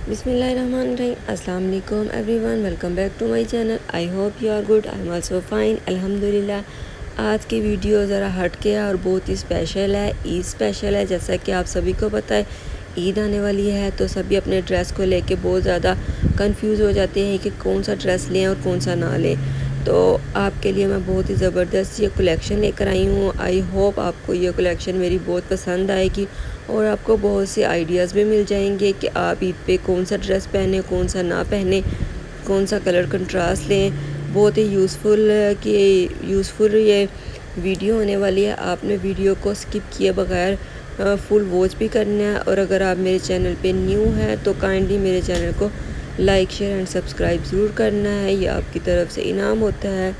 बिस्मिल्लाहिर्रहमानिर्रहीम। अस्सलाम वालेकुम everyone, welcome back to my channel. I hope you are good. I am also fine अल्हम्दुलिल्लाह। आज की वीडियो ज़रा हट के और बहुत ही स्पेशल है, ईद स्पेशल है। जैसा कि आप सभी को पता है ईद आने वाली है, तो सभी अपने ड्रेस को लेके बहुत ज़्यादा कंफ्यूज हो जाते हैं कि कौन सा ड्रेस लें और कौन सा ना लें। तो आपके लिए मैं बहुत ही ज़बरदस्त ये कलेक्शन लेकर आई हूँ। आई होप आपको ये कलेक्शन मेरी बहुत पसंद आएगी और आपको बहुत से आइडियाज़ भी मिल जाएंगे कि आप ईद पे कौन सा ड्रेस पहने, कौन सा ना पहने, कौन सा कलर कंट्रास्ट लें। बहुत ही यूज़फुल ये वीडियो होने वाली है। आपने वीडियो को स्किप किए बगैर फुल वॉच भी करना है। और अगर आप मेरे चैनल पे न्यू हैं तो काइंडली मेरे चैनल को लाइक शेयर एंड सब्सक्राइब ज़रूर करना है, ये आपकी तरफ से इनाम होता है।